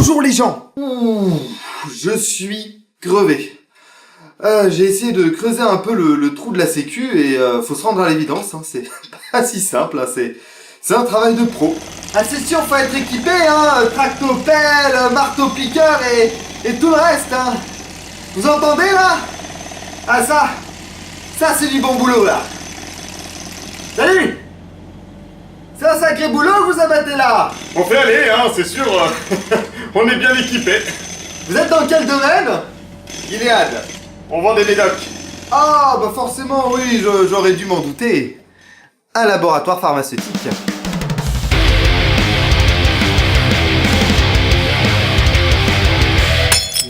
Bonjour les gens. Je suis crevé. J'ai essayé de creuser un peu le trou de la sécu et faut se rendre à l'évidence, hein, c'est pas si simple, hein, c'est un travail de pro. Ah c'est sûr, faut être équipé, hein, tractopelle, marteau-piqueur et tout le reste, hein. Vous entendez là? Ah ça c'est du bon boulot là. Salut! C'est un sacré boulot que vous abattez là! On fait aller, hein, c'est sûr. On est bien équipés. Vous êtes dans quel domaine? Gilead, on vend des médocs. Ah, bah forcément, oui, j'aurais dû m'en douter. Un laboratoire pharmaceutique.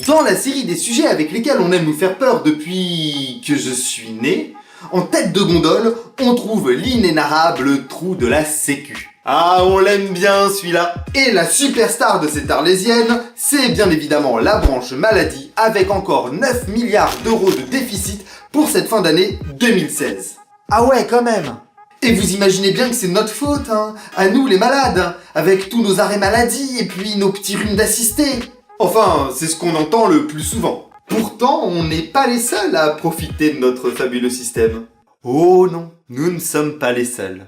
Dans la série des sujets avec lesquels on aime nous faire peur depuis que je suis né, en tête de gondole, on trouve l'inénarrable trou de la sécu. Ah, on l'aime bien celui-là. Et la superstar de cette arlésienne, c'est bien évidemment la branche maladie, avec encore 9 milliards d'euros de déficit pour cette fin d'année 2016. Ah ouais, quand même. Et vous imaginez bien que c'est notre faute, hein, à nous les malades, hein, avec tous nos arrêts maladie et puis nos petits rhumes d'assistés. Enfin, c'est ce qu'on entend le plus souvent. Pourtant, on n'est pas les seuls à profiter de notre fabuleux système. Oh non, nous ne sommes pas les seuls.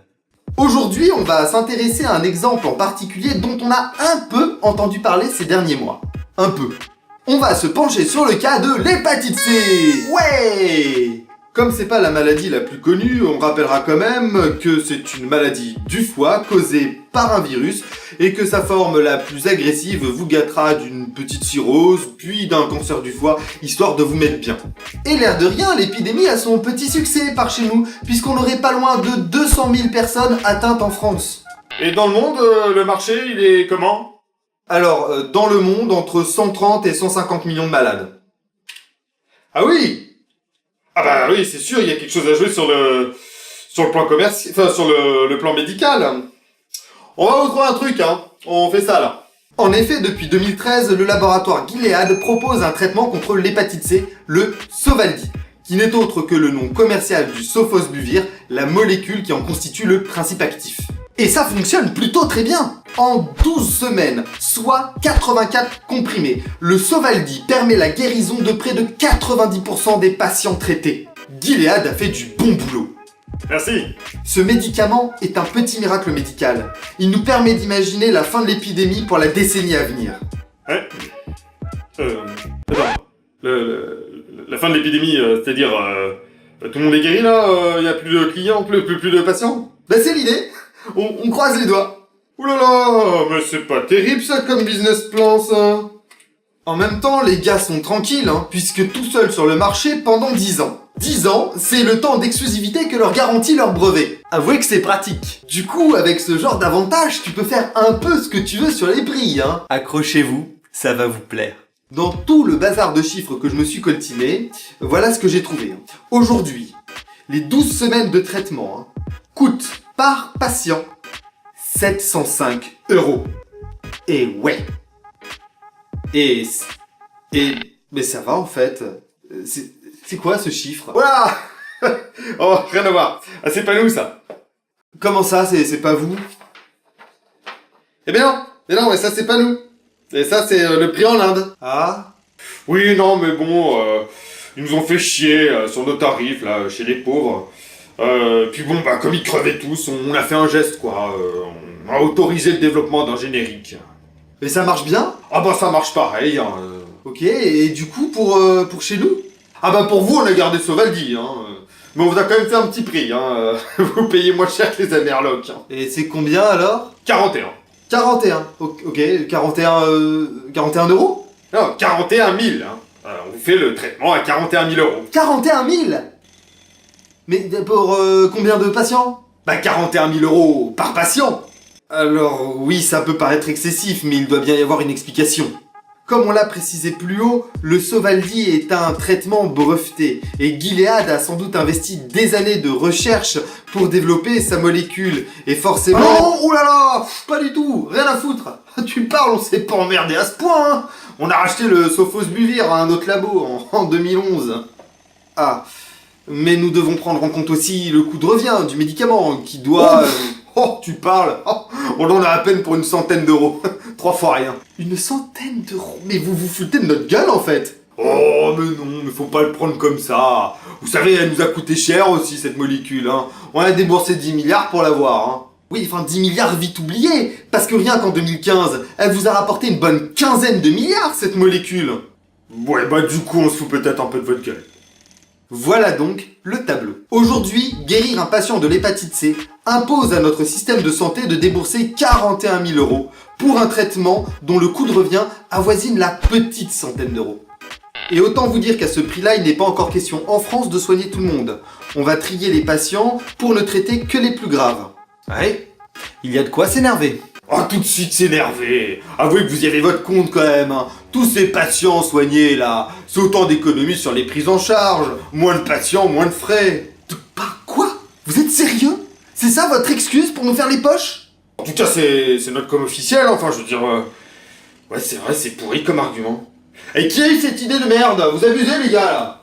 Aujourd'hui, on va s'intéresser à un exemple en particulier dont on a un peu entendu parler ces derniers mois. Un peu. On va se pencher sur le cas de l'hépatite C. Ouais! Comme c'est pas la maladie la plus connue, on rappellera quand même que c'est une maladie du foie causée par un virus et que sa forme la plus agressive vous gâtera d'une petite cirrhose, puis d'un cancer du foie, histoire de vous mettre bien. Et l'air de rien, l'épidémie a son petit succès par chez nous, puisqu'on aurait pas loin de 200 000 personnes atteintes en France. Et dans le monde, le marché, il est comment? Alors, dans le monde, entre 130 et 150 millions de malades. Ah oui! Ah bah oui, c'est sûr, il y a quelque chose à jouer sur le plan commercial, enfin sur le plan médical. On va vous trouver un truc, hein. On fait ça là. En effet, depuis 2013, le laboratoire Gilead propose un traitement contre l'hépatite C, le Sovaldi, qui n'est autre que le nom commercial du sofosbuvir, la molécule qui en constitue le principe actif. Et ça fonctionne plutôt très bien. En 12 semaines, soit 84 comprimés, le Sovaldi permet la guérison de près de 90% des patients traités. Gilead a fait du bon boulot. Merci. Ce médicament est un petit miracle médical. Il nous permet d'imaginer la fin de l'épidémie pour la décennie à venir. Ouais. Attends. La fin de l'épidémie, c'est-à-dire... tout le monde est guéri là? Il n'y a plus de clients, plus de patients? Bah c'est l'idée. On croise les doigts. Ouh là là, mais c'est pas terrible ça comme business plan ça. En même temps, les gars sont tranquilles, hein, puisque tout seuls sur le marché pendant 10 ans. 10 ans, c'est le temps d'exclusivité que leur garantit leur brevet. Avouez que c'est pratique. Du coup, avec ce genre d'avantage, tu peux faire un peu ce que tu veux sur les prix, hein. Accrochez-vous, ça va vous plaire. Dans tout le bazar de chiffres que je me suis coltiné, voilà ce que j'ai trouvé. Aujourd'hui, les 12 semaines de traitement coûtent par patient 705 €. Et ouais. Mais ça va en fait. C'est quoi ce chiffre? Voilà. Oh, rien à voir. Ah, c'est pas nous ça. Comment ça, c'est pas vous? Eh bien non. Mais non, mais ça c'est pas nous. Et ça c'est le prix en Inde. Ah? Oui, non, mais bon, ils nous ont fait chier sur nos tarifs là, chez les pauvres. Puis bon, bah comme ils crevaient tous, on a fait un geste quoi. On a autorisé le développement d'un générique. Mais ça marche bien? Ah bah ça marche pareil. Hein, Ok, et du coup pour chez nous? Ah bah pour vous on a gardé Sovaldi, hein. Mais on vous a quand même fait un petit prix, hein. Vous payez moins cher que les Amerlocs. Hein. Et c'est combien alors? 41. 41. Ok, 41 €? Non, 41 000. Hein. On vous fait le traitement à 41 000 €. 41 000? Mais pour combien de patients? Bah 41 000 € par patient. Alors oui, ça peut paraître excessif, mais il doit bien y avoir une explication. Comme on l'a précisé plus haut, le Sovaldi est un traitement breveté et Gilead a sans doute investi des années de recherche pour développer sa molécule et forcément... Non, oulala, pas du tout, rien à foutre. Tu parles, on s'est pas emmerdé à ce point. Hein. On a racheté le sofosbuvir à un autre labo en 2011. Ah, mais nous devons prendre en compte aussi le coût de revient du médicament qui doit... Oh, tu parles. Oh, on en a à peine pour une centaine d'euros. 3 fois rien. Une centaine d'euros? Mais vous vous foutez de notre gueule en fait. Oh, mais non, mais faut pas le prendre comme ça. Vous savez, elle nous a coûté cher aussi cette molécule, hein. On a déboursé 10 milliards pour l'avoir, hein. Oui, enfin 10 milliards vite oubliés, parce que rien qu'en 2015, elle vous a rapporté une bonne quinzaine de milliards cette molécule. Ouais, bah du coup, on se fout peut-être un peu de votre gueule. Voilà donc le tableau. Aujourd'hui, guérir un patient de l'hépatite C impose à notre système de santé de débourser 41 000 euros pour un traitement dont le coût de revient avoisine la petite centaine d'euros. Et autant vous dire qu'à ce prix-là, il n'est pas encore question en France de soigner tout le monde. On va trier les patients pour ne traiter que les plus graves. Ouais, il y a de quoi s'énerver. Ah, tout de suite s'énerver. Avouez que vous y avez votre compte quand même, hein. Tous ces patients soignés là, c'est autant d'économies sur les prises en charge. Moins de patients, moins de frais. Bah quoi? Vous êtes sérieux? C'est ça votre excuse pour nous faire les poches? En tout cas, c'est notre com officiel, enfin, je veux dire... Ouais, c'est vrai, c'est pourri comme argument. Et qui a eu cette idée de merde? Vous abusez les gars là.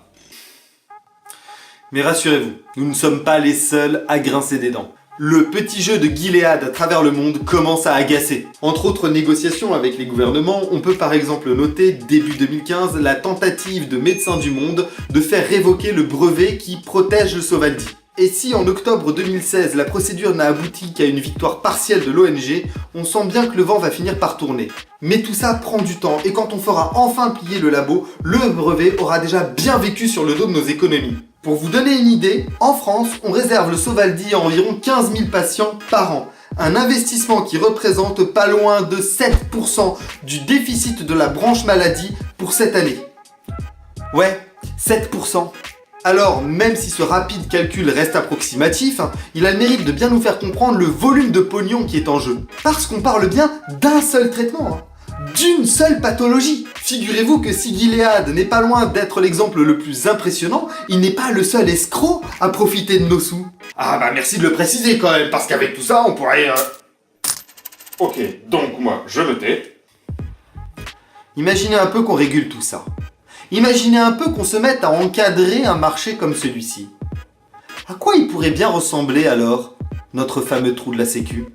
Mais rassurez-vous, nous ne sommes pas les seuls à grincer des dents. Le petit jeu de Gilead à travers le monde commence à agacer. Entre autres négociations avec les gouvernements, on peut par exemple noter, début 2015, la tentative de Médecins du Monde de faire révoquer le brevet qui protège le Sovaldi. Et si en octobre 2016, la procédure n'a abouti qu'à une victoire partielle de l'ONG, on sent bien que le vent va finir par tourner. Mais tout ça prend du temps, et quand on fera enfin plier le labo, le brevet aura déjà bien vécu sur le dos de nos économies. Pour vous donner une idée, en France, on réserve le Sovaldi à environ 15 000 patients par an. Un investissement qui représente pas loin de 7% du déficit de la branche maladie pour cette année. Ouais, 7%. Alors, même si ce rapide calcul reste approximatif, il a le mérite de bien nous faire comprendre le volume de pognon qui est en jeu. Parce qu'on parle bien d'un seul traitement, d'une seule pathologie. Figurez-vous que si Gilead n'est pas loin d'être l'exemple le plus impressionnant, il n'est pas le seul escroc à profiter de nos sous. Ah bah merci de le préciser quand même, parce qu'avec tout ça, on pourrait... Ok, donc moi, je me tais. Imaginez un peu qu'on régule tout ça. Imaginez un peu qu'on se mette à encadrer un marché comme celui-ci. À quoi il pourrait bien ressembler alors, notre fameux trou de la sécu?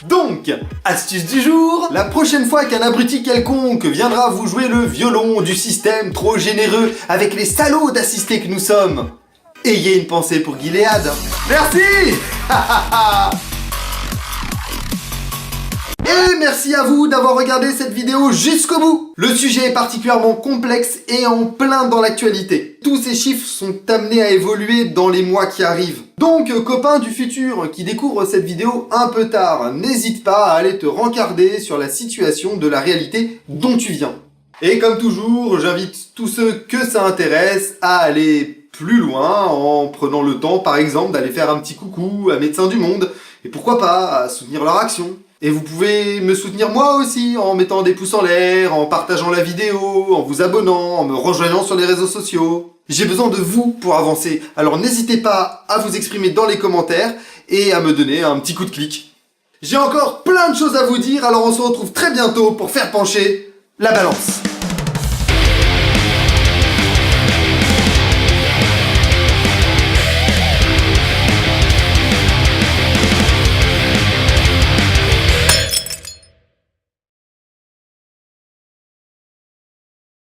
Donc, astuce du jour, la prochaine fois qu'un abruti quelconque viendra vous jouer le violon du système trop généreux avec les salauds d'assistés que nous sommes, ayez une pensée pour Gilead. Merci. Et merci à vous d'avoir regardé cette vidéo jusqu'au bout. Le sujet est particulièrement complexe et en plein dans l'actualité. Tous ces chiffres sont amenés à évoluer dans les mois qui arrivent. Donc, copain du futur qui découvre cette vidéo un peu tard, n'hésite pas à aller te rencarder sur la situation de la réalité dont tu viens. Et comme toujours, j'invite tous ceux que ça intéresse à aller plus loin en prenant le temps, par exemple, d'aller faire un petit coucou à Médecins du Monde, et pourquoi pas à soutenir leur action. Et vous pouvez me soutenir moi aussi en mettant des pouces en l'air, en partageant la vidéo, en vous abonnant, en me rejoignant sur les réseaux sociaux. J'ai besoin de vous pour avancer, alors n'hésitez pas à vous exprimer dans les commentaires et à me donner un petit coup de clic. J'ai encore plein de choses à vous dire, alors on se retrouve très bientôt pour faire pencher la balance.